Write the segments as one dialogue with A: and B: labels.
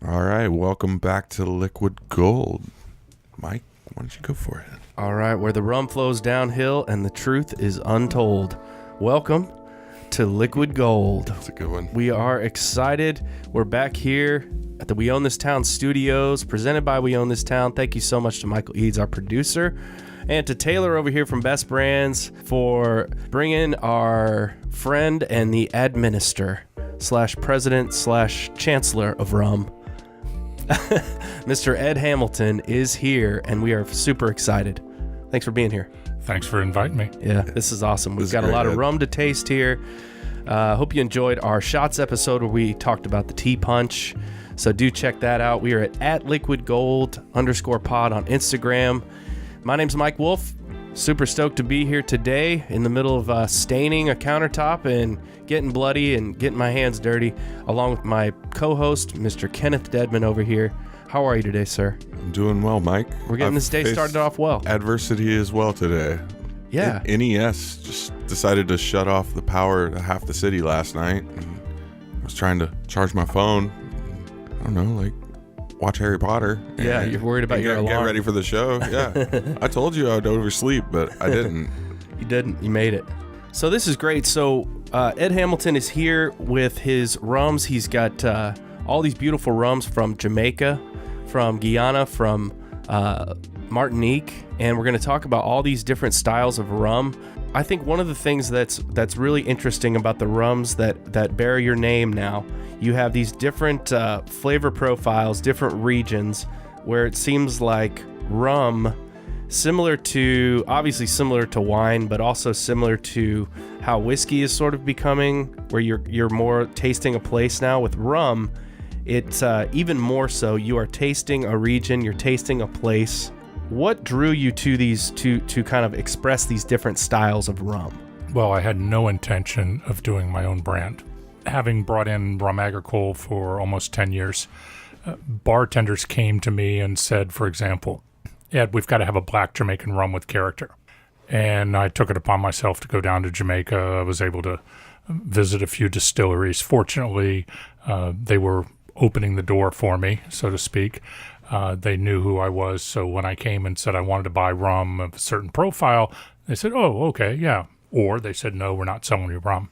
A: All right, welcome back to Liquid Gold. Mike, why don't you go for it?
B: All right, where the rum flows downhill and the truth is untold. Welcome to Liquid Gold.
A: That's a good one.
B: We are excited. We're back here at the We Own This Town studios, presented by We Own This Town. Thank you so much to Michael Eads, our producer, and to Taylor over here from Best Brands for bringing our friend and the administrator / president / chancellor of rum. Mr. Ed Hamilton is here, and we are super excited. Thanks for being here.
C: Thanks for inviting me.
B: Yeah, this is awesome. We've got a lot of rum to taste here. Hope you enjoyed our shots episode where we talked about the tea punch. So do check that out. We are at @liquidgold_pod on Instagram. My name's Mike Wolf. Super stoked to be here today in the middle of staining a countertop and getting bloody and getting my hands dirty, along with my co-host, Mr. Kenneth Dedmon over here. How are you today, sir?
A: I'm doing well, Mike.
B: We're getting this day started off well.
A: Adversity as well today.
B: Yeah.
A: NES just decided to shut off the power to half the city last night. And I was trying to charge my phone. I don't know, like watch Harry Potter.
B: Yeah, you're worried about your alarm.
A: Get ready for the show. Yeah. I told you I would oversleep, but I didn't.
B: You didn't. You made it. So this is great. So Ed Hamilton is here with his rums. He's got all these beautiful rums from Jamaica, from Guyana, from Martinique, and we're going to talk about all these different styles of rum. I think one of the things that's really interesting about the rums that bear your name now, you have these different flavor profiles, different regions, where it seems like rum, obviously similar to wine, but also similar to how whiskey is sort of becoming, where you're more tasting a place now. With rum, it's even more so. You are tasting a region, you're tasting a place. What drew you to these to kind of express these different styles of rum?
C: Well, I had no intention of doing my own brand. Having brought in rum agricole for almost 10 years, bartenders came to me and said, for example, Ed, we've got to have a black Jamaican rum with character. And I took it upon myself to go down to Jamaica. I was able to visit a few distilleries. Fortunately, they were opening the door for me, so to speak. They knew who I was, so when I came and said I wanted to buy rum of a certain profile, they said, oh, okay, yeah. Or they said, no, we're not selling you rum,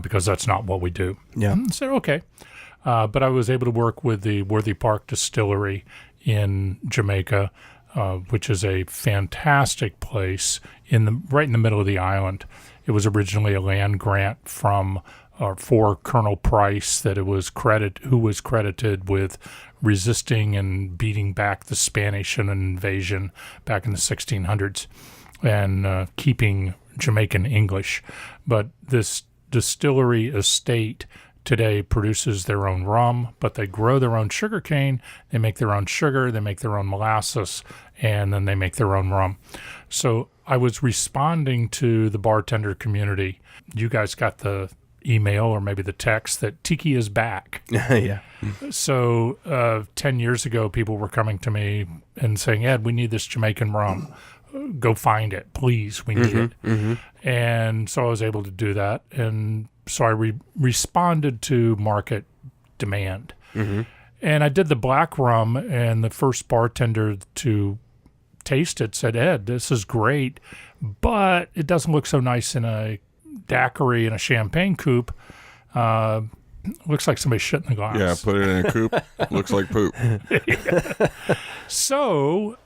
C: because that's not what we do.
B: Yeah.
C: I said, okay. But I was able to work with the Worthy Park Distillery in Jamaica, which is a fantastic place right in the middle of the island. It was originally a land grant for Colonel Price who was credited with resisting and beating back the Spanish invasion back in the 1600s and keeping Jamaican English. But this distillery estate today produces their own rum, but they grow their own sugar cane, they make their own sugar, they make their own molasses, and then they make their own rum. So I was responding to the bartender community. You guys got the email or maybe the text that Tiki is back.
B: Yeah.
C: So 10 years ago, people were coming to me and saying, Ed, we need this Jamaican rum. Go find it, please. We need it. Mm-hmm. And so I was able to do that. And so I responded to market demand. Mm-hmm. And I did the black rum, and the first bartender to taste it said, Ed, this is great, but it doesn't look so nice in a daiquiri and a champagne coupe. Looks like somebody shit in the glass.
A: Yeah, put it in a coupe. Looks like poop.
C: So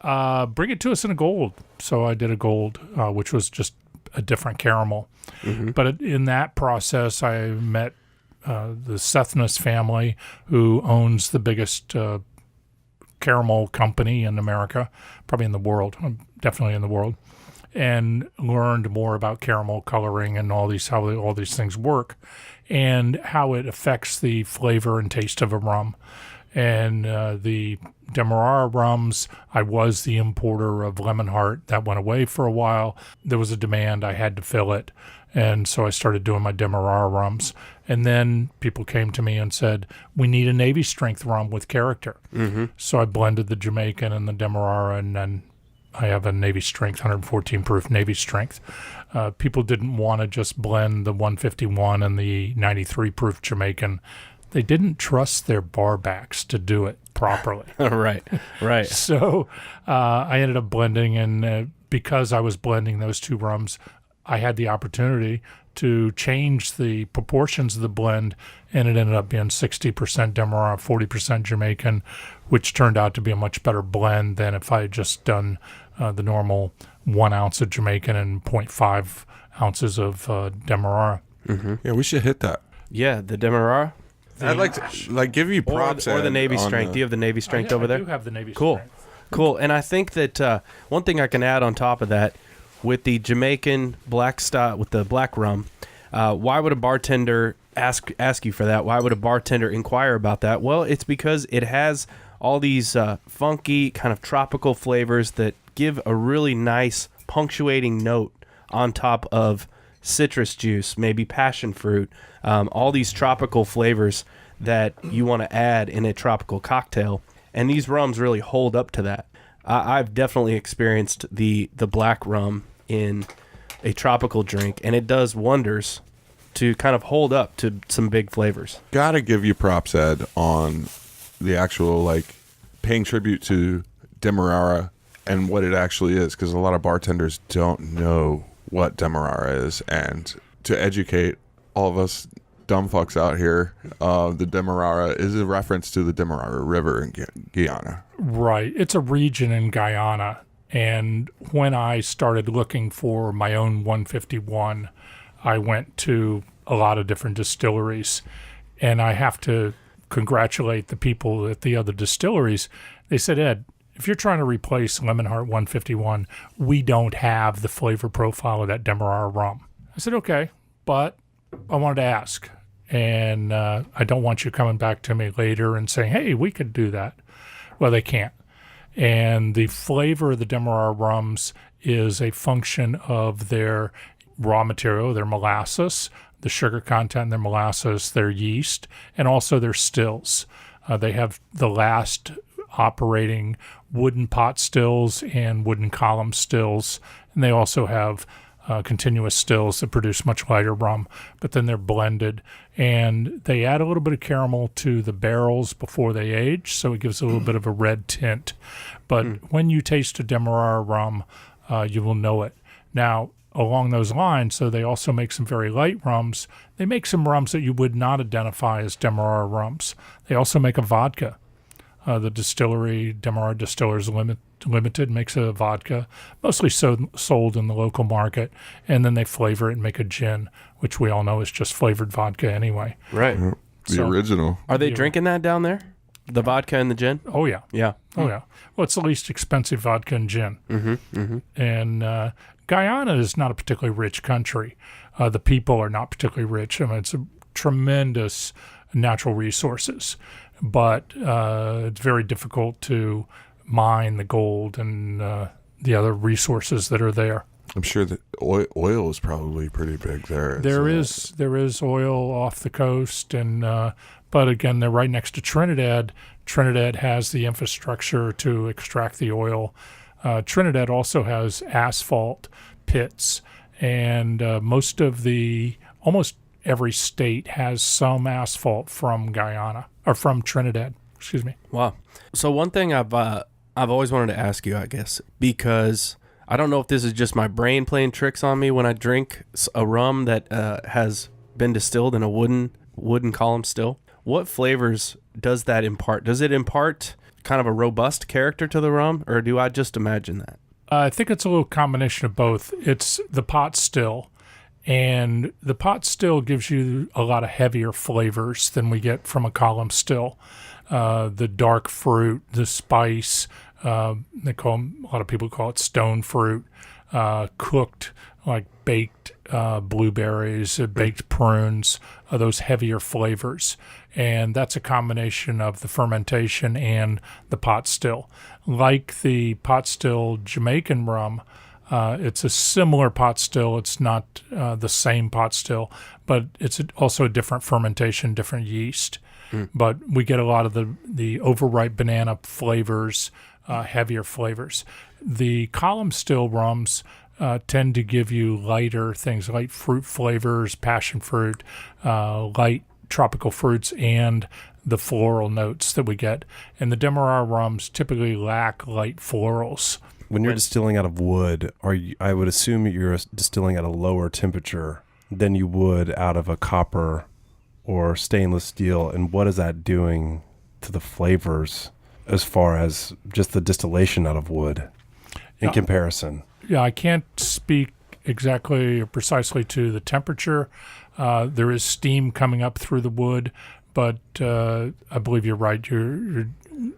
C: bring it to us in a gold. So I did a gold, which was just a different caramel. Mm-hmm. But in that process, I met the Sethnus family, who owns the biggest caramel company in America, probably in the world, definitely in the world, and learned more about caramel coloring and how all these things work and how it affects the flavor and taste of a rum. And the Demerara rums, I was the importer of Lemon Heart. That went away for a while. There was a demand. I had to fill it. And so I started doing my Demerara rums. And then people came to me and said, we need a Navy strength rum with character. Mm-hmm. So I blended the Jamaican and the Demerara, and then I have a Navy strength, 114 proof Navy strength. People didn't want to just blend the 151 and the 93 proof Jamaican. they didn't trust their bar backs to do it properly.
B: right.
C: So I ended up blending, and because I was blending those two rums, I had the opportunity to change the proportions of the blend, and it ended up being 60% Demerara, 40% Jamaican, which turned out to be a much better blend than if I had just done the normal 1 ounce of Jamaican and 0.5 ounces of Demerara.
B: Mm-hmm.
A: Yeah, we should hit that.
B: Yeah, the Demerara.
A: I'd like to give you props.
B: Or the Navy strength. Do you have the Navy strength over there?
C: I do have the Navy
B: cool.
C: strength.
B: Cool. And I think that one thing I can add on top of that, with the Jamaican black style, with the black rum, why would a bartender ask you for that? Why would a bartender inquire about that? Well, it's because it has all these funky kind of tropical flavors that give a really nice punctuating note on top of citrus juice, maybe passion fruit, all these tropical flavors that you want to add in a tropical cocktail. And these rums really hold up to that. I've definitely experienced the black rum in a tropical drink, and it does wonders to kind of hold up to some big flavors.
A: Gotta give you props, Ed, on the actual, like, paying tribute to Demerara and what it actually is, because a lot of bartenders don't know what Demerara is, and to educate all of us dumb fucks out here, the Demerara is a reference to the Demerara River in Guyana.
C: Right. It's a region in Guyana. And when I started looking for my own 151, I went to a lot of different distilleries. And I have to congratulate the people at the other distilleries. They said, Ed, if you're trying to replace Lemon Heart 151, we don't have the flavor profile of that Demerara rum. I said, okay, but I wanted to ask. And I don't want you coming back to me later and saying, hey, we could do that. Well, they can't. And the flavor of the Demerara rums is a function of their raw material, their molasses, the sugar content in their molasses, their yeast, and also their stills. They have the last operating wooden pot stills and wooden column stills, and they also have continuous stills that produce much lighter rum, but then they're blended, and they add a little bit of caramel to the barrels before they age, so it gives a little bit of a red tint. But when you taste a Demerara rum, you will know it. Now, along those lines, so they also make some very light rums. They make some rums that you would not identify as Demerara rums. They also make a vodka. The distillery, Demerara Distillers Limited, makes a vodka, mostly sold in the local market, and then they flavor it and make a gin, which we all know is just flavored vodka anyway.
B: Right.
A: The original.
B: Are they drinking that down there? The vodka and the gin?
C: Oh, yeah.
B: Yeah.
C: Oh, yeah. Well, it's the least expensive vodka and gin.
B: Mm-hmm. Mm-hmm.
C: And Guyana is not a particularly rich country. The people are not particularly rich. I mean, it's a tremendous natural resources, but it's very difficult to mine the gold and the other resources that are there.
A: I'm sure that oil is probably pretty big there.
C: There is oil off the coast, and but again, they're right next to Trinidad. Trinidad has the infrastructure to extract the oil. Trinidad also has asphalt pits, and almost every state has some asphalt from Guyana or from Trinidad. Excuse me.
B: Wow. So one thing I've always wanted to ask you, I guess, because I don't know if this is just my brain playing tricks on me when I drink a rum that has been distilled in a wooden column still. What flavors does that impart? Does it impart kind of a robust character to the rum, or do I just imagine that?
C: I think it's a little combination of both. It's the pot still, and the pot still gives you a lot of heavier flavors than we get from a column still. The dark fruit, the spice, a lot of people call it stone fruit, cooked, like baked blueberries, baked prunes, those heavier flavors. And that's a combination of the fermentation and the pot still. Like the pot still Jamaican rum, it's a similar pot still. It's not the same pot still, but it's also a different fermentation, different yeast. But we get a lot of the overripe banana flavors, heavier flavors. The column still rums tend to give you lighter things, light fruit flavors, passion fruit, light tropical fruits and the floral notes that we get. And the Demerara rums typically lack light florals.
D: When you're distilling out of wood, I would assume you're distilling at a lower temperature than you would out of a copper or stainless steel. And what is that doing to the flavors as far as just the distillation out of wood in comparison?
C: Yeah, I can't speak exactly or precisely to the temperature. There is steam coming up through the wood, but I believe you're right. You're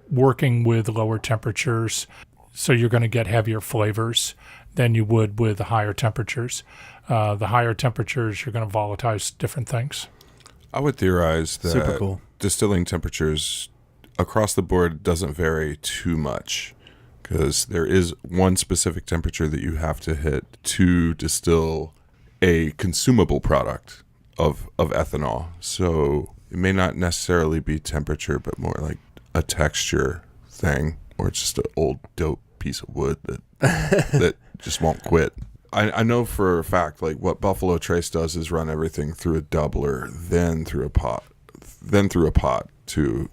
C: working with lower temperatures, so you're going to get heavier flavors than you would with the higher temperatures. The higher temperatures, you're going to volatilize different things.
A: I would theorize that
B: Super cool.
A: distilling temperatures across the board doesn't vary too much, because there is one specific temperature that you have to hit to distill a consumable product of ethanol. So it may not necessarily be temperature, but more like a texture thing, or it's just an old dope piece of wood that that just won't quit. I know for a fact, like, what Buffalo Trace does is run everything through a doubler, then through a pot to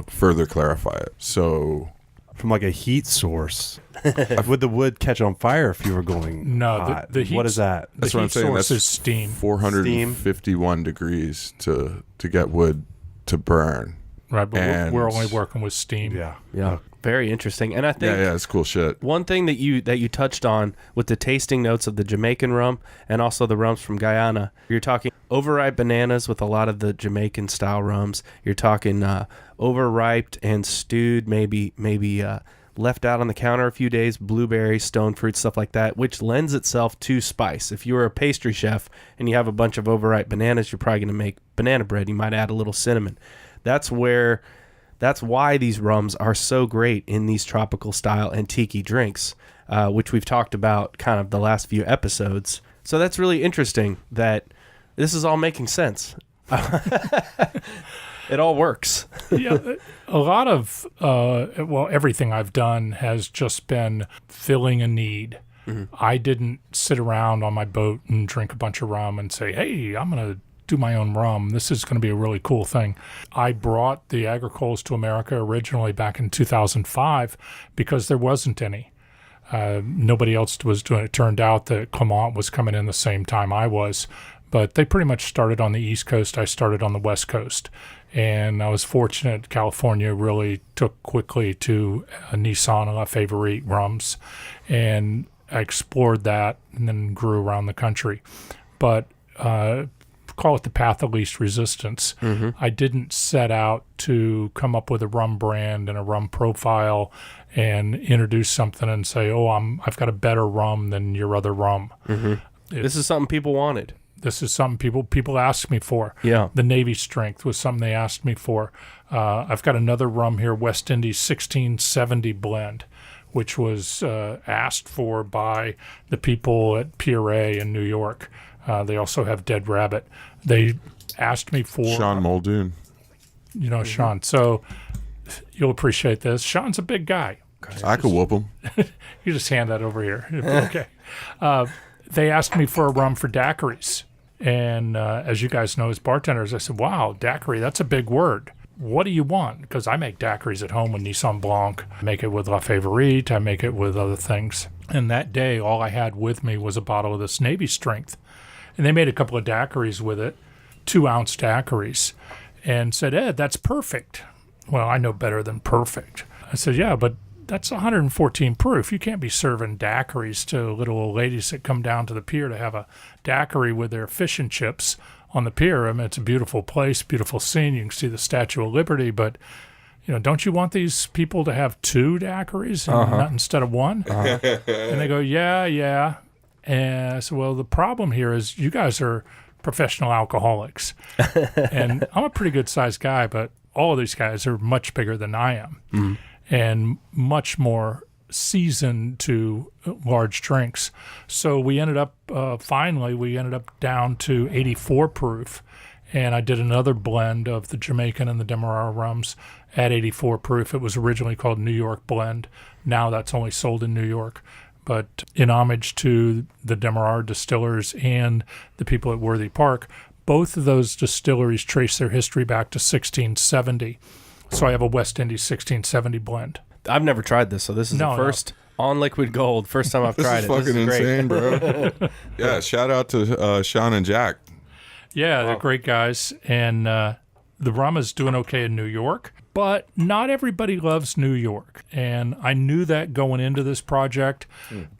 A: further clarify it. So
D: From like a heat source. Would the wood catch on fire if you were going hot?
C: The heat,
D: what is that?
C: The
A: That's
C: heat
A: what I'm saying.
C: source
A: That's
C: is steam.
A: 451 degrees to get wood to burn.
C: Right, but
A: And-
C: we're only working with steam.
B: Yeah, very interesting. And I think
A: Yeah, it's cool shit.
B: one thing that you touched on with the tasting notes of the Jamaican rum and also the rums from Guyana, you're talking overripe bananas with a lot of the Jamaican style rums. You're talking overripe and stewed, maybe left out on the counter a few days, blueberries, stone fruit, stuff like that, which lends itself to spice. If you were a pastry chef and you have a bunch of overripe bananas, you're probably going to make banana bread. You might add a little cinnamon. That's why these rums are so great in these tropical style and tiki drinks, which we've talked about kind of the last few episodes. So that's really interesting that this is all making sense. It all works.
C: Yeah, a lot of everything I've done has just been filling a need. Mm-hmm. I didn't sit around on my boat and drink a bunch of rum and say, hey, I'm going to do my own rum. This is going to be a really cool thing. I brought the agricoles to America originally back in 2005 because there wasn't any. Nobody else was doing it. It turned out that Clement was coming in the same time I was, but they pretty much started on the East Coast. I started on the West Coast. And I was fortunate California really took quickly to Nissan and La Favorite rums. And I explored that and then grew around the country. But call it the path of least resistance. Mm-hmm. I didn't set out to come up with a rum brand and a rum profile and introduce something and say, I've got a better rum than your other rum.
B: Mm-hmm. This is something people wanted.
C: This is something people asked me for.
B: Yeah.
C: The Navy Strength was something they asked me for. I've got another rum here, West Indies 1670 blend, which was asked for by the people at Pier A in New York. They also have Dead Rabbit. They asked me for...
A: Sean Muldoon.
C: You know, Sean. So you'll appreciate this. Sean's a big guy.
A: I could whoop him.
C: You just hand that over here. Okay. They asked me for a rum for daiquiris. And as you guys know as bartenders, I said, wow, daiquiri, that's a big word. What do you want? Because I make daiquiris at home with Nissan Blanc. I make it with La Favorite. I make it with other things. And that day, all I had with me was a bottle of this Navy Strength. And they made a couple of daiquiris with it, 2-ounce daiquiris, and said, Ed, that's perfect. Well, I know better than perfect. I said, yeah, but that's 114 proof. You can't be serving daiquiris to little old ladies that come down to the pier to have a daiquiri with their fish and chips on the pier. I mean, it's a beautiful place, beautiful scene. You can see the Statue of Liberty, but don't you want these people to have 2 daiquiris not instead of 1? Uh-huh. And they go, yeah. And I said, well, the problem here is you guys are professional alcoholics. And I'm a pretty good-sized guy, but all of these guys are much bigger than I am. Mm. And much more seasoned to large drinks. So we ended up, finally down to 84 proof. And I did another blend of the Jamaican and the Demerara rums at 84 proof. It was originally called New York Blend. Now that's only sold in New York. But in homage to the Demerara distillers and the people at Worthy Park, both of those distilleries trace their history back to 1670. So I have a West Indies 1670 blend.
B: I've never tried this, so this is the first on liquid gold. First time I've tried it.
A: This is fucking insane, bro. Yeah, shout out to Sean and Jack.
C: Yeah, they're great guys. And the rum is doing okay in New York, but not everybody loves New York. And I knew that going into this project,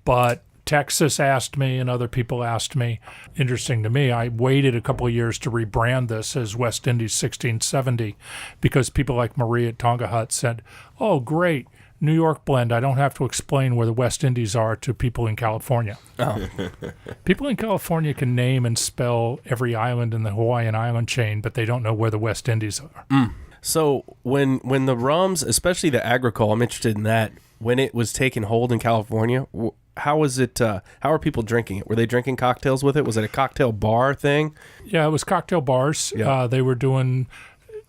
C: but Texas asked me and other people asked me. Interesting to me, I waited a couple of years to rebrand this as West Indies 1670 because people like Marie at Tonga Hut said, oh, great, New York blend. I don't have to explain where the West Indies are to people in California.
B: Oh.
C: People in California can name and spell every island in the Hawaiian island chain, but they don't know where the West Indies are.
B: So when the rums, especially the agricole, I'm interested in that, when it was taking hold in California, how was it? How are people drinking it? Were they drinking cocktails with it? Was it a cocktail bar thing?
C: Yeah, it was cocktail bars.
B: Yeah.
C: They were doing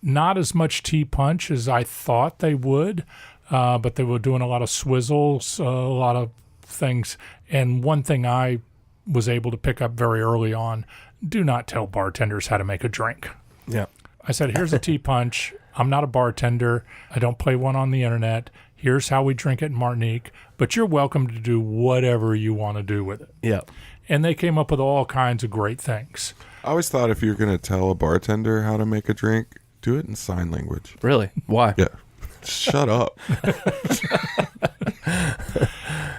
C: not as much tea punch as I thought they would, but they were doing a lot of swizzles, a lot of things. And one thing I was able to pick up very early on, do not tell bartenders how to make a drink.
B: Yeah.
C: I said, here's a tea punch. I'm not a bartender. I don't play one on the internet. Here's how we drink it in Martinique, but you're welcome to do whatever you want to do with it.
B: Yeah.
C: And they came up with all kinds of great things.
A: I always thought if you're going to tell a bartender how to make a drink, do it in sign language.
B: Really? Why?
A: Yeah. Shut up.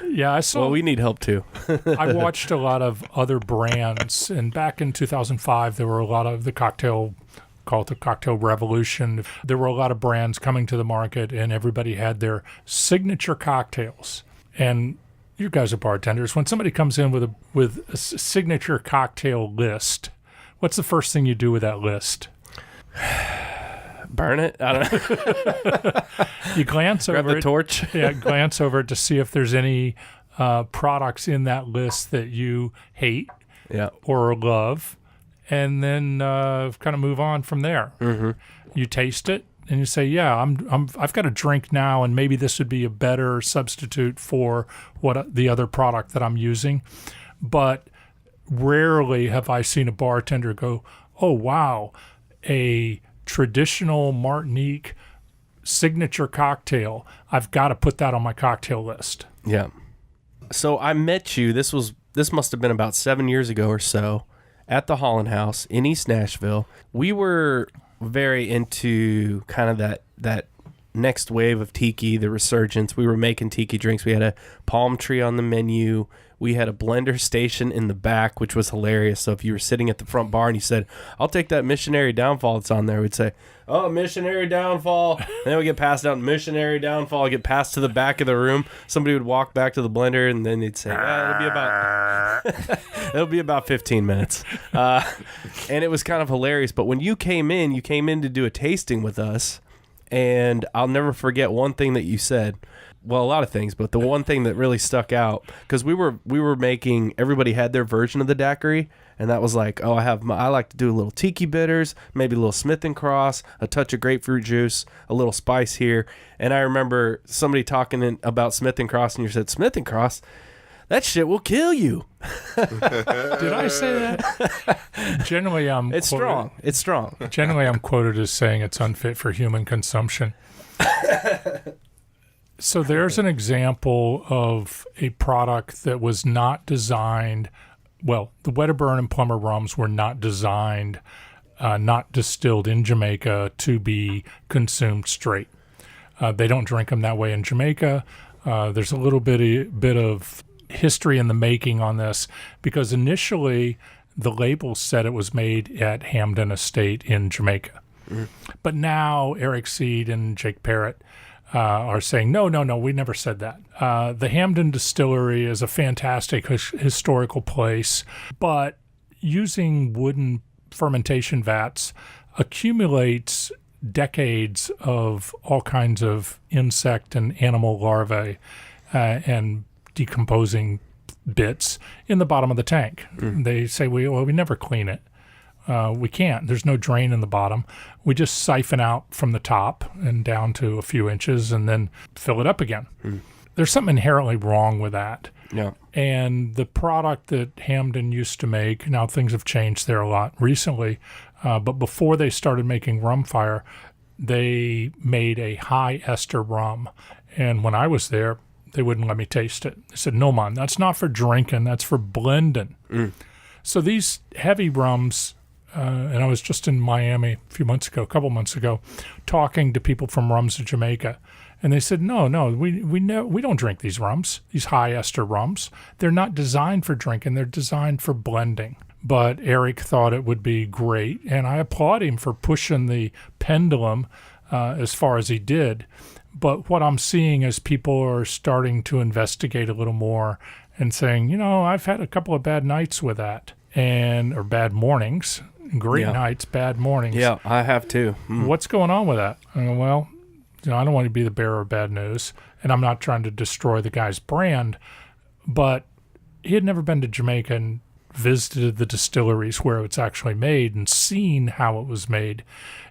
C: Yeah, I saw.
B: Well, we need help too.
C: I watched a lot of other brands, and back in 2005, there were a lot of the cocktail, call it the cocktail revolution. There were a lot of brands coming to the market, and everybody had their signature cocktails. And you guys are bartenders. When somebody comes in with a signature cocktail list, what's the first thing you do with that list?
B: Burn it? I don't know.
C: You glance
B: Grab
C: over
B: the
C: it.
B: torch.
C: Yeah, glance over it to see if there's any products in that list that you hate
B: Yeah.
C: or love, and then kind of move on from there.
B: Mm-hmm.
C: You taste it and you say, "Yeah, I've got a drink now, and maybe this would be a better substitute for what the other product that I'm using." But rarely have I seen a bartender go, "Oh wow, a traditional Martinique signature cocktail. I've got to put that on my cocktail list."
B: Yeah. So I met you. This must have been about 7 years ago or so, at the Holland House in East Nashville. We were very into kind of that next wave of tiki, the resurgence. We were making tiki drinks. We had a palm tree on the menu. We had a blender station in the back, which was hilarious. So if you were sitting at the front bar and you said, "I'll take that Missionary Downfall that's on there," we'd say, "Oh, Missionary Downfall." And then we get passed out Missionary Downfall. I get passed to the back of the room. Somebody would walk back to the blender, and then they'd say, it'll be about 15 minutes. And it was kind of hilarious. But when you came in to do a tasting with us, and I'll never forget one thing that you said. Well, a lot of things, but the one thing that really stuck out, because we were making, everybody had their version of the daiquiri, and that was like, oh, I like to do a little tiki bitters, maybe a little Smith & Cross, a touch of grapefruit juice, a little spice here. And I remember somebody talking about Smith & Cross, and you said, "Smith & Cross? That shit will kill you."
C: Did I say that? Generally,
B: It's strong. It's strong.
C: Generally, I'm quoted as saying it's unfit for human consumption. So there's an example of a product that was not designed. Well, the Wedderburn and Plummer rums were not designed, not distilled in Jamaica to be consumed straight. They don't drink them that way in Jamaica. There's a little bit of history in the making on this, because initially the label said it was made at Hamden Estate in Jamaica. But now Eric Seed and Jake Parrott are saying, no, we never said that. The Hamden Distillery is a fantastic historical place, but using wooden fermentation vats accumulates decades of all kinds of insect and animal larvae and decomposing bits in the bottom of the tank. They say, we never clean it. We can't. There's no drain in the bottom. We just siphon out from the top and down to a few inches and then fill it up again. there's something inherently wrong with that.
B: Yeah.
C: And the product that Hamden used to make, now things have changed there a lot recently, but before they started making Rum Fire, they made a high ester rum. And when I was there, they wouldn't let me taste it. They said, no, man, that's not for drinking, that's for blending. So these heavy rums, and I was just in Miami a couple months ago, talking to people from Rums of Jamaica. And they said, no, we don't drink these rums, these high ester rums. They're not designed for drinking. They're designed for blending. But Eric thought it would be great, and I applaud him for pushing the pendulum as far as he did. But what I'm seeing is people are starting to investigate a little more and saying, I've had a couple of bad nights with that, or bad mornings. Great nights, bad mornings.
B: Yeah, I have too.
C: What's going on with that? I go, well, I don't want to be the bearer of bad news, and I'm not trying to destroy the guy's brand, but he had never been to Jamaica and visited the distilleries where it's actually made and seen how it was made.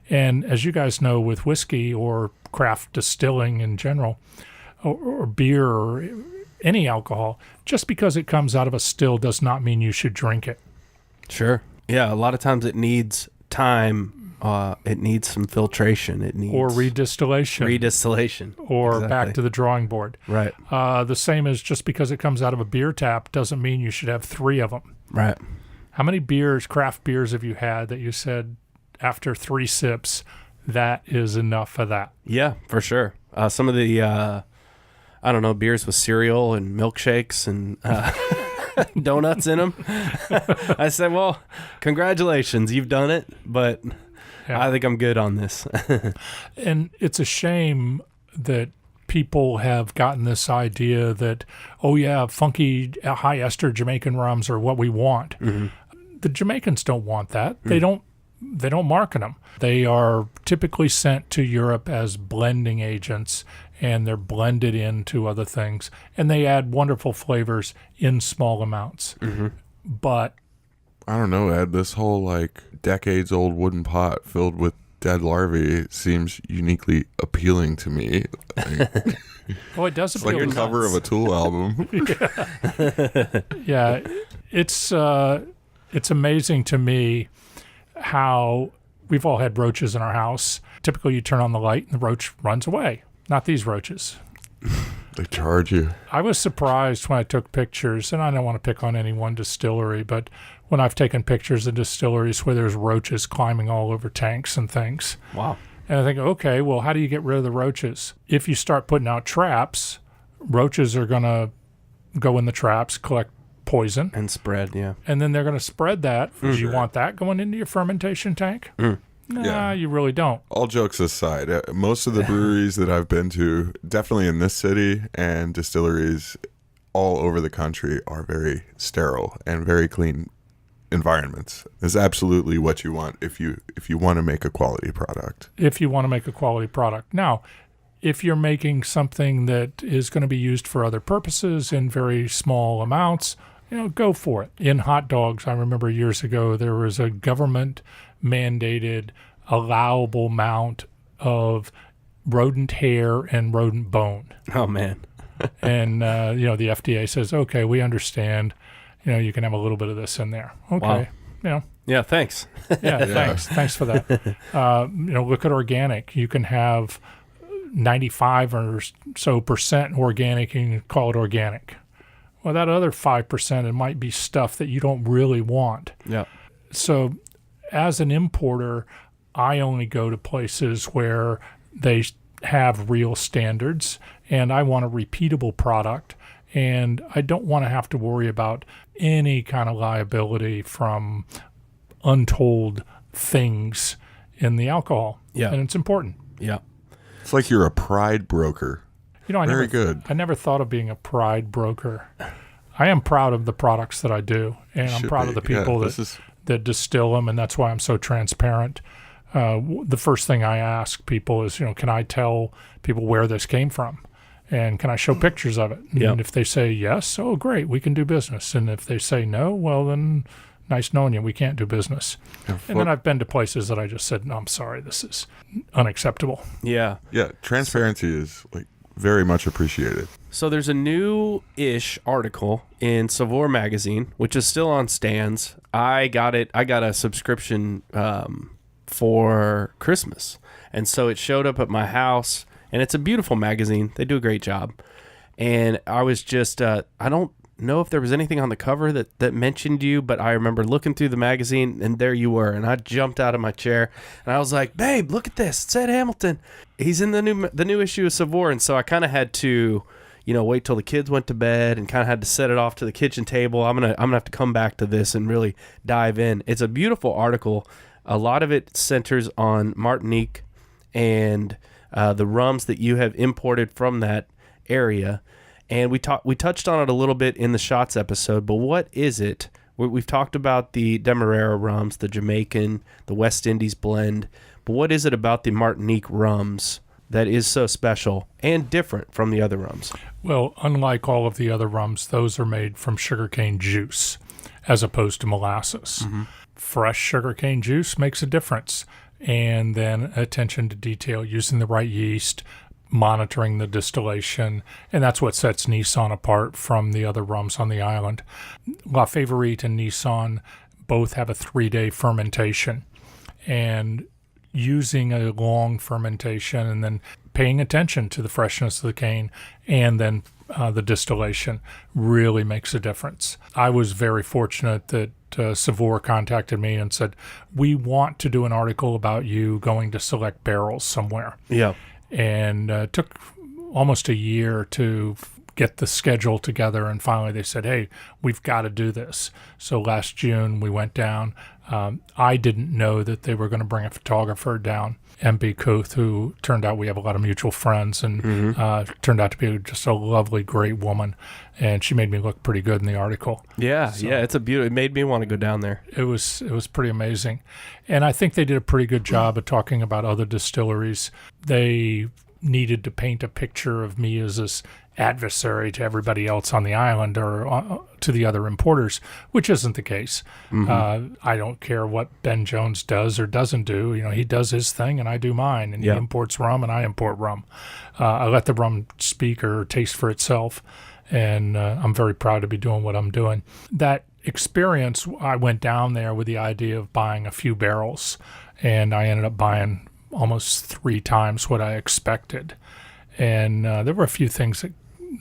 C: And as you guys know, with whiskey or craft distilling in general, or beer or any alcohol, just because it comes out of a still does not mean you should drink it.
B: Sure. Yeah, a lot of times it needs time. It needs some filtration. It needs
C: or redistillation, or back to the drawing board.
B: Right.
C: The same as just because it comes out of a beer tap doesn't mean you should have 3 of them.
B: Right.
C: How many craft beers have you had that you said after 3 sips, that is enough of that?
B: Yeah, for sure. Some of the beers with cereal and milkshakes and donuts in them. I said, well, congratulations, you've done it, but I think I'm good on this.
C: And it's a shame that people have gotten this idea that, funky high ester Jamaican rums are what we want. Mm-hmm. The Jamaicans don't want that. They don't market them. They are typically sent to Europe as blending agents, and they're blended into other things, and they add wonderful flavors in small amounts. Mm-hmm. But
A: I don't know, Ed, this whole decades old wooden pot filled with dead larvae seems uniquely appealing to me.
C: It does
A: it's
C: appeal.
A: Like a cover of a Tool album.
C: Yeah, it's amazing to me how we've all had roaches in our house. Typically, you turn on the light and the roach runs away. Not these roaches.
A: They charge you.
C: I was surprised when I took pictures, and I don't want to pick on any one distillery, but when I've taken pictures of distilleries where there's roaches climbing all over tanks and things.
B: Wow.
C: And I think, okay, well, how do you get rid of the roaches? If you start putting out traps, roaches are going to go in the traps, collect poison.
B: And spread, yeah.
C: And then they're going to spread that. Do you want that going into your fermentation tank? Nah, you really don't.
A: All jokes aside, most of the breweries that I've been to, definitely in this city and distilleries all over the country, are very sterile and very clean environments. Is absolutely what you want if you want to make a quality product.
C: If you want to make a quality product. Now, if you're making something that is going to be used for other purposes in very small amounts, go for it. In hot dogs, I remember years ago there was a government mandated allowable amount of rodent hair and rodent bone.
B: Oh man.
C: And the FDA says, okay, we understand. You can have a little bit of this in there. Okay.
B: Wow. Yeah, thanks.
C: Thanks. Thanks for that. Look at organic. You can have 95 or so % organic and you call it organic. Well, that other 5%, it might be stuff that you don't really want.
B: Yeah.
C: So as an importer, I only go to places where they have real standards, and I want a repeatable product, and I don't want to have to worry about any kind of liability from untold things in the alcohol.
B: Yeah.
C: And it's important.
B: Yeah.
A: It's like you're a pride broker. I never thought of being a pride broker.
C: I am proud of the products that I do, and I'm proud of the people that distill them, and that's why I'm so transparent. The first thing I ask people is, can I tell people where this came from? And can I show pictures of it? And if they say yes, oh, great, we can do business. And if they say no, well, then nice knowing you, we can't do business. And then I've been to places that I just said, no, I'm sorry, this is unacceptable.
B: Yeah.
A: Yeah, transparency is very much appreciated.
B: So there's a new-ish article in Savoir magazine, which is still on stands. I got a subscription for Christmas, and so it showed up at my house. And it's a beautiful magazine. They do a great job. And I was just, I don't know if there was anything on the cover that mentioned you, but I remember looking through the magazine, and there you were. And I jumped out of my chair, and I was like, babe, look at this. It's Ed Hamilton. He's in the new issue of Savoir. And so I kind of had to, wait till the kids went to bed and kind of had to set it off to the kitchen table. I'm gonna have to come back to this and really dive in. It's a beautiful article. A lot of it centers on Martinique and the rums that you have imported from that area, and we touched on it a little bit in the shots episode. But what is it? We've talked about the Demerara rums, the Jamaican, the West Indies blend. But what is it about the Martinique rums that is so special and different from the other rums?
C: Well, unlike all of the other rums, those are made from sugarcane juice as opposed to molasses. Mm-hmm. Fresh sugarcane juice makes a difference. And then attention to detail, using the right yeast, monitoring the distillation, and that's what sets Nissan apart from the other rums on the island. La Favorite and Nissan both have a 3-day fermentation, and using a long fermentation and then paying attention to the freshness of the cane and then the distillation really makes a difference. I was very fortunate that Savoir contacted me and said, we want to do an article about you going to select barrels somewhere.
B: Yeah.
C: And it took almost a year to get the schedule together, and finally they said, hey, we've got to do this. So last June we went down. I didn't know that they were going to bring a photographer down, M.B. Kuth, who turned out we have a lot of mutual friends, and turned out to be just a lovely, great woman. And she made me look pretty good in the article.
B: Yeah, so, yeah, it made me want to go down there.
C: It was pretty amazing. And I think they did a pretty good job of talking about other distilleries. They needed to paint a picture of me as this adversary to everybody else on the island or to the other importers, which isn't the case. Mm-hmm. I don't care what Ben Jones does or doesn't do. He does his thing and I do mine, and he imports rum and I import rum. I let the rum speak or taste for itself, and I'm very proud to be doing what I'm doing. That experience, I went down there with the idea of buying a few barrels, and I ended up buying almost 3 times what I expected. And there were a few things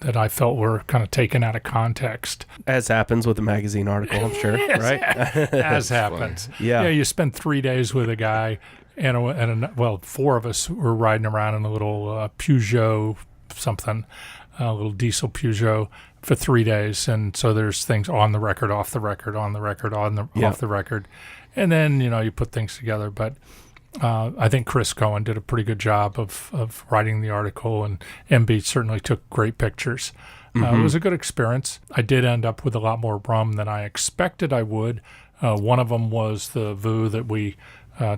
C: that I felt were kind of taken out of context.
B: As happens with a magazine article, I'm sure, right?
C: As happens.
B: Yeah.
C: You spend 3 days with a guy, and 4 of us were riding around in a little Peugeot something, a little diesel Peugeot for 3 days. And so there's things on the record, off the record, on the record, off the record. And then, you put things together. But I think Chris Cohen did a pretty good job of writing the article, and MB certainly took great pictures. It was a good experience. I did end up with a lot more rum than I expected I would. One of them was the Vu that we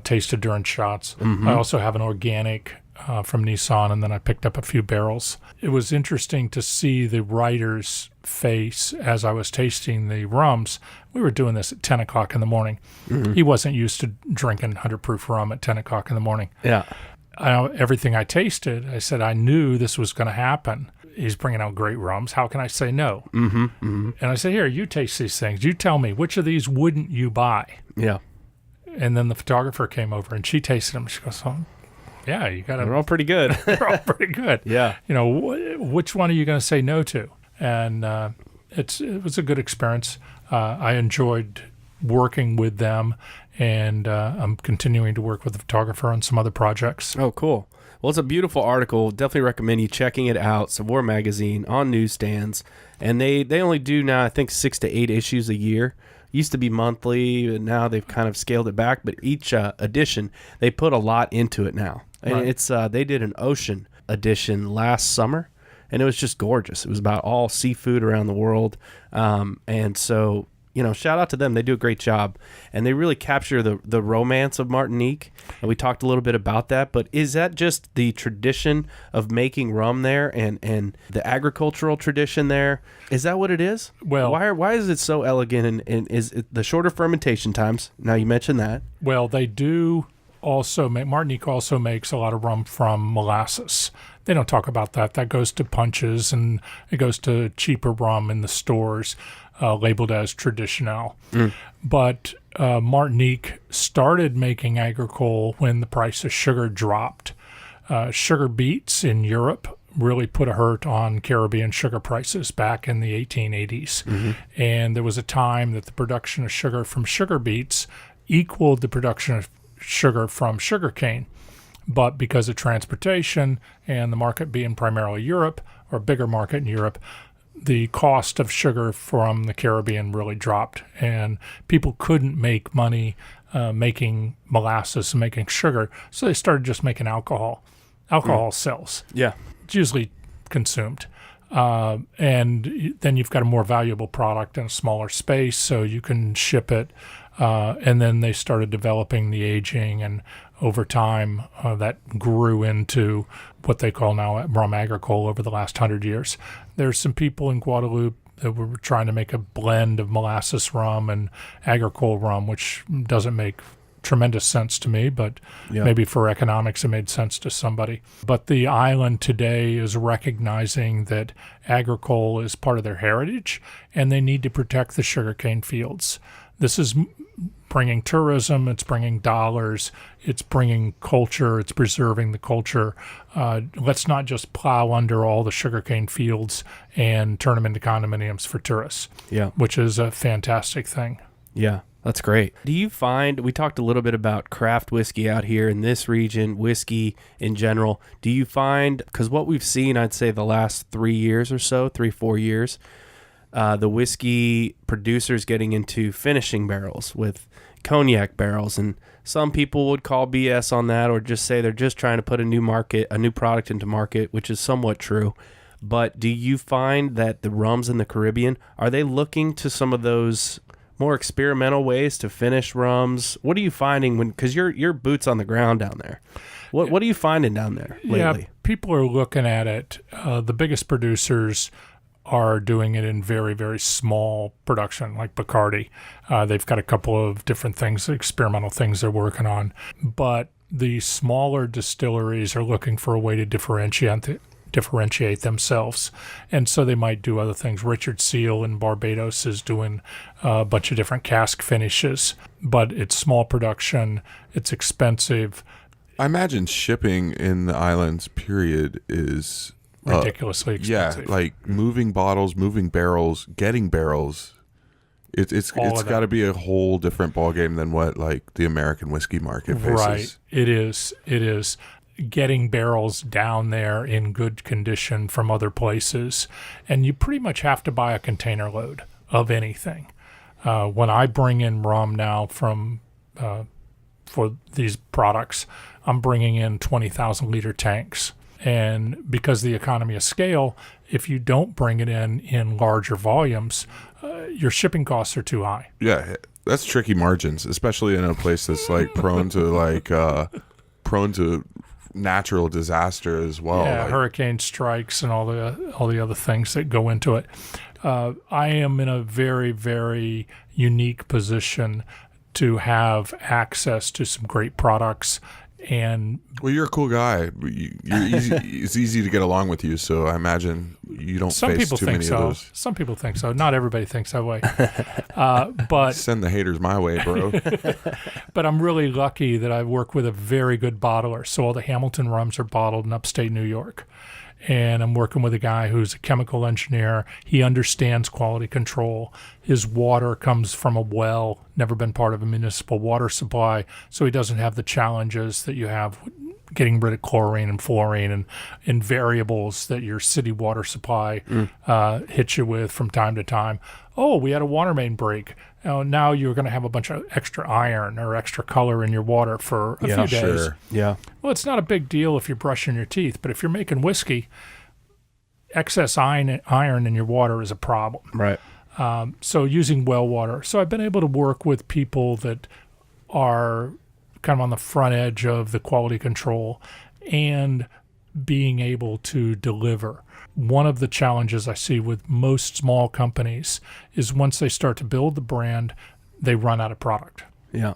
C: tasted during shots. I also have an organic from Nissan, and then I picked up a few barrels. It was interesting to see the writer's face as I was tasting the rums. We were doing this at 10 o'clock in the morning. He wasn't used to drinking 100 proof rum at 10 o'clock in the morning.
B: Yeah.
C: Everything I tasted, I said, I knew this was going to happen. He's bringing out great rums. How can I say no? And I said, here, you taste these things. You tell me, which of these wouldn't you buy?
B: Yeah.
C: And then the photographer came over, and she tasted them. She goes, oh, yeah, you got to.
B: They're all pretty good.
C: They're all pretty good.
B: Yeah.
C: Which one are you going to say no to? And it was a good experience. I enjoyed working with them, and I'm continuing to work with the photographer on some other projects.
B: Oh, cool. Well, it's a beautiful article. Definitely recommend you checking it out. Savoir Magazine on newsstands. And they only do now, I think, 6 to 8 issues a year. Used to be monthly, and now they've kind of scaled it back. But each edition, they put a lot into it now. And it's they did an ocean edition last summer, and it was just gorgeous. It was about all seafood around the world. And so, shout out to them. They do a great job, and they really capture the romance of Martinique. And we talked a little bit about that, but is that just the tradition of making rum there and the agricultural tradition there? Is that what it is?
C: Well,
B: why is it so elegant, and is it the shorter fermentation times? Now you mentioned that.
C: Well, they do also Martinique also makes a lot of rum from molasses. They don't talk about that. That goes to punches, and it goes to cheaper rum in the stores, labeled as traditional. But Martinique started making agricole when the price of sugar dropped. Sugar beets in Europe really put a hurt on Caribbean sugar prices back in the 1880s. And there was a time that the production of sugar from sugar beets equaled the production of sugar from sugarcane. But because of transportation and the market being primarily Europe, or a bigger market in Europe, the cost of sugar from the Caribbean really dropped, and people couldn't make money making molasses and making sugar, so they started just making alcohol. Alcohol sells.
B: Yeah.
C: It's usually consumed. And then you've got a more valuable product in a smaller space, so you can ship it. And then they started developing the aging, and over time that grew into what they call now rum agricole over the last 100 years. There's some people in Guadeloupe that were trying to make a blend of molasses rum and agricole rum, which doesn't make tremendous sense to me, but maybe for economics it made sense to somebody. But the island today is recognizing that agricole is part of their heritage, and they need to protect the sugarcane fields. This is bringing tourism, it's bringing dollars, it's bringing culture, it's preserving the culture. Let's not just plow under all the sugarcane fields and turn them into condominiums for tourists, which is a fantastic thing.
B: Yeah, that's great. Do you find, we talked a little bit about craft whiskey out here in this region, whiskey in general. Do you find, because what we've seen, I'd say the last 3 years or so, 3-4 years, the whiskey producers getting into finishing barrels with cognac barrels, and some people would call BS on that, or just say they're just trying to put a new product into market, which is somewhat true. But do you find that the rums in the Caribbean, are they looking to some of those more experimental ways to finish rums? What are you finding because you're boots on the ground down there? What are you finding down there lately?
C: Yeah, people are looking at it. The biggest producers are doing it in very, very small production, like Bacardi. They've got a couple of different things, experimental things they're working on. But the smaller distilleries are looking for a way to differentiate themselves. And so they might do other things. Richard Seal in Barbados is doing a bunch of different cask finishes, but it's small production, it's expensive.
A: I imagine shipping in the islands, period, is
C: ridiculously expensive.
A: Yeah, like moving bottles, moving barrels, getting barrels. It's got to be a whole different ballgame than what like the American whiskey market faces.
C: Right, it is. Getting barrels down there in good condition from other places, and you pretty much have to buy a container load of anything. When I bring in rum now from for these products, I'm bringing in 20,000 liter tanks. And because of the economy of scale, if you don't bring it in larger volumes, your shipping costs are too high.
A: Yeah, that's tricky margins, especially in a place that's like prone to natural disaster as well.
C: Yeah,
A: like
C: hurricane strikes and all the other things that go into it. I am in a very, very unique position to have access to some great products. And
A: well, you're a cool guy. You're easy. It's easy to get along with you. So I imagine you don't face too many of those.
C: Some people think so. Not everybody thinks that way. But
A: send the haters my way, bro.
C: But I'm really lucky that I work with a very good bottler. So all the Hamilton rums are bottled in upstate New York. And I'm working with a guy who's a chemical engineer. He understands quality control. His water comes from a well, never been part of a municipal water supply, so he doesn't have the challenges that you have getting rid of chlorine and fluorine and variables that your city water supply hits you with from time to time. Oh, we had a water main break. Now you're going to have a bunch of extra iron or extra color in your water for a few days.
A: Sure.
B: Yeah.
C: Well, it's not a big deal if you're brushing your teeth, but if you're making whiskey, excess iron in your water is a problem.
B: Right.
C: So using well water. So I've been able to work with people that are kind of on the front edge of the quality control and being able to deliver. One of the challenges I see with most small companies is once they start to build the brand, they run out of product.
B: Yeah.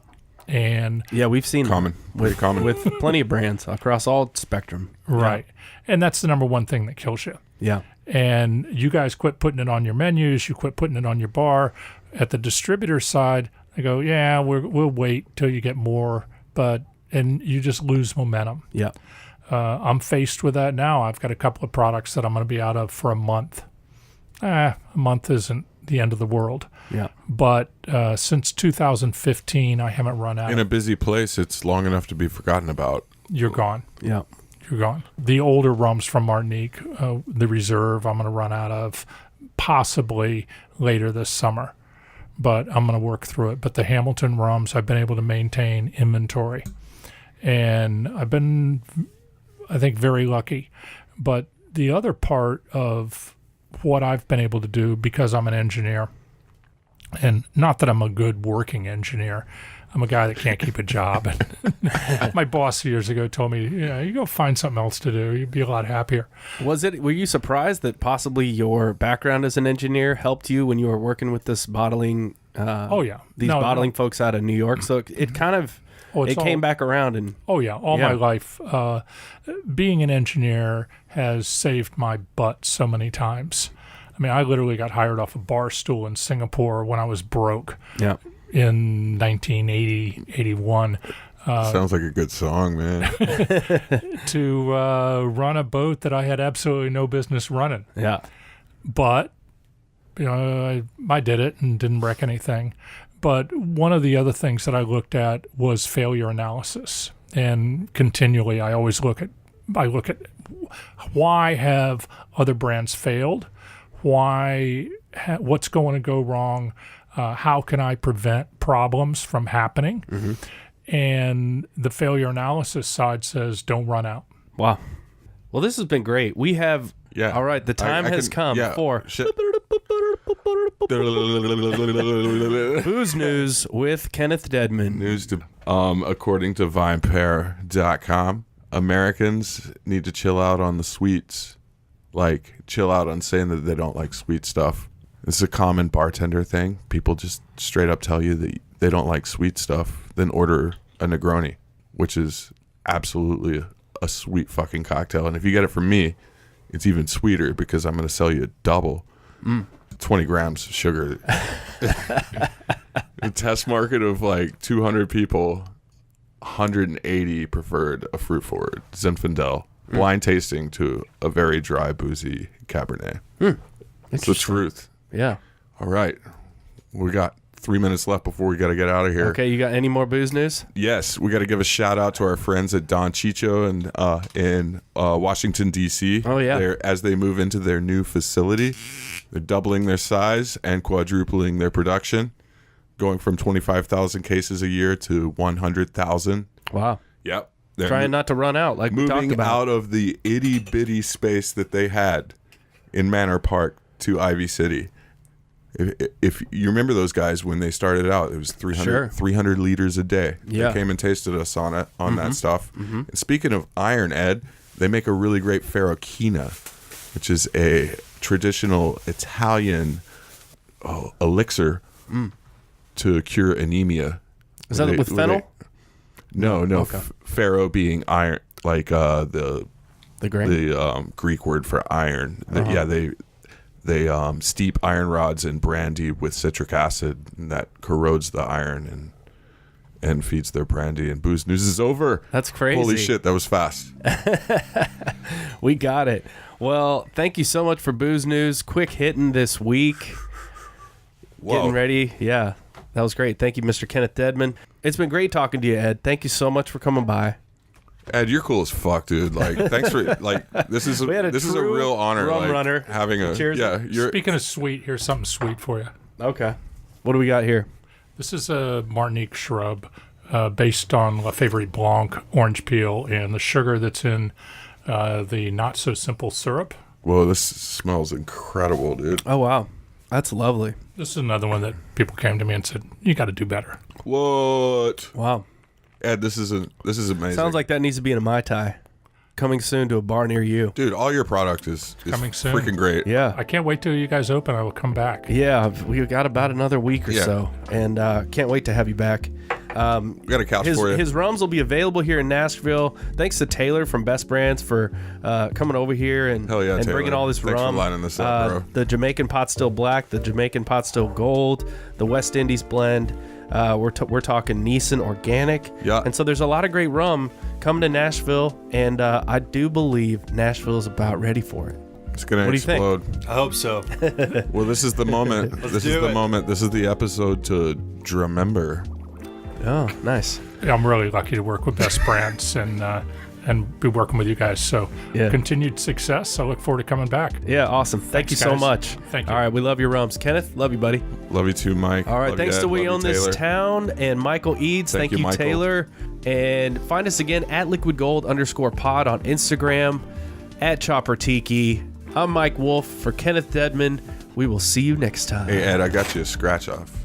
C: And
B: Yeah, we've seen
A: Common. Pretty common.
B: with plenty of brands across all spectrum.
C: right. And that's the number one thing that kills you.
B: Yeah.
C: And you guys quit putting it on your menus. You quit putting it on your bar. At the distributor side, they go, yeah, we'll wait till you get more, and you just lose momentum.
B: Yeah.
C: I'm faced with that now. I've got a couple of products that I'm going to be out of for a month. A month isn't the end of the world.
B: Yeah.
C: But since 2015, I haven't run out.
A: In a busy place, it's long enough to be forgotten about.
C: You're gone.
B: Yeah.
C: You're gone. The older rums from Martinique, the Reserve, I'm going to run out of possibly later this summer. But I'm going to work through it. But the Hamilton rums, I've been able to maintain inventory. And I've been, I think, very lucky. But the other part of what I've been able to do, because I'm an engineer, and not that I'm a good working engineer, I'm a guy that can't keep a job. And my boss years ago told me, you go find something else to do. You'd be a lot happier.
B: Were you surprised that possibly your background as an engineer helped you when you were working with this bottling?
C: Oh, yeah.
B: These bottling folks out of New York. So it kind of came back around. And
C: oh, yeah. All my life, being an engineer has saved my butt so many times. I mean, I literally got hired off a bar stool in Singapore when I was broke.
B: Yeah.
C: In 1980, 81.
A: Sounds like a good song, man.
C: To run a boat that I had absolutely no business running.
B: Yeah.
C: But, I did it and didn't wreck anything. But one of the other things that I looked at was failure analysis. And continually, I look at why have other brands failed? What's going to go wrong? How can I prevent problems from happening?
B: Mm-hmm.
C: And the failure analysis side says, don't run out.
B: Wow. Well, this has been great. We have.
A: Yeah.
B: All right. The time has come for Booze News with Kenneth Dedmon.
A: News to, according to VinePair.com, Americans need to chill out on the sweets. Like, chill out on saying that they don't like sweet stuff. This is a common bartender thing. People just straight up tell you that they don't like sweet stuff, then order a Negroni, which is absolutely a sweet fucking cocktail. And if you get it from me, it's even sweeter because I'm going to sell you a double. 20 grams of sugar. A test market of like 200 people, 180 preferred a fruit forward Zinfandel. Blind tasting to a very dry, boozy Cabernet. It's the truth.
B: Yeah.
A: All right. We got 3 minutes left before we got to get out of here.
B: Okay, you got any more booze news?
A: Yes, we got to give a shout out to our friends at Don Chicho in Washington, D.C.
B: Oh, yeah.
A: As they move into their new facility, they're doubling their size and quadrupling their production, going from 25,000 cases a year to 100,000.
B: Wow.
A: Yep. They're
B: Trying not to run out like we talked
A: moving
B: about.
A: out of the itty-bitty space that they had in Manor Park to Ivy City. If you remember those guys when they started out, it was 300 liters a day.
B: Yeah.
A: They came and tasted us on that stuff. And speaking of iron, Ed, they make a really great Farrochina, which is a traditional Italian elixir to cure anemia.
B: Is that with fennel?
A: No.
B: Okay.
A: Farro being iron, like the
B: grain?
A: The Greek word for iron. They steep iron rods in brandy with citric acid, and that corrodes the iron and feeds their brandy. And Booze News is over.
B: That's crazy.
A: Holy shit, that was fast.
B: We got it. Well, thank you so much for Booze News. Quick hitting this week.
A: Whoa.
B: Getting ready. Yeah, that was great. Thank you, Mr. Kenneth Dedmon. It's been great talking to you, Ed. Thank you so much for coming by.
A: Ed, you're cool as fuck, dude. Like, thanks for this is a real honor.
B: Rum runner.
A: Having a
B: Cheers.
C: Speaking of sweet, here's something sweet for you.
B: Okay. What do we got here?
C: This is a Martinique Shrub based on La Favorite Blanc orange peel and the sugar that's in the not so simple syrup.
A: Whoa, this smells incredible, dude.
B: Oh, wow. That's lovely.
C: This is another one that people came to me and said, you got to do better.
A: What?
B: Wow.
A: Ed, this is amazing.
B: Sounds like that needs to be in a Mai Tai. coming soon to a bar near you.
A: Dude, all your product is
C: Coming soon.
A: freaking great.
B: Yeah.
C: I can't wait till you guys open. I will come back.
B: Yeah, we got about another week or
A: Yeah.
B: so, and can't wait to have you back.
A: We got a couch
B: His,
A: for you.
B: his rums will be available here in Nashville. Thanks to Taylor from Best Brands for coming over here and,
A: Hell yeah,
B: and
A: Taylor.
B: bringing all this
A: Thanks for
B: rum.
A: lining this up, bro.
B: The Jamaican Pot Still Black, the Jamaican Pot Still Gold, the West Indies blend. We're talking Neeson Organic.
A: Yeah.
B: And so there's a lot of great rum coming to Nashville, and I do believe Nashville is about ready for it.
A: It's gonna
B: What do you think?
A: explode.
E: I hope so.
A: Well, this is the moment. This is
E: do
A: the
E: it.
A: moment. This is the episode to remember.
B: Oh, nice.
C: Yeah, I'm really lucky to work with Best Brands and be working with you guys. So
B: Yeah.
C: continued success. I look forward to coming back.
B: Yeah, awesome. Thank you
C: Thanks,
B: so
C: guys.
B: much.
C: Thank you.
B: All right, we love your rums. Kenneth, love you, buddy.
A: Love you too, Mike.
B: All right,
A: Love
B: thanks
A: you,
B: to
A: Ed.
B: We
A: Love
B: Own
A: you,
B: This
A: Taylor.
B: Town and Michael Eads.
A: Thank
B: Thank
A: you,
B: you,
A: Michael.
B: Taylor. And find us again at liquidgold_pod on Instagram, at Chopper Tiki. I'm Mike Wolf for Kenneth Dedmon. We will see you next time.
A: Hey, Ed, I got you a scratch off.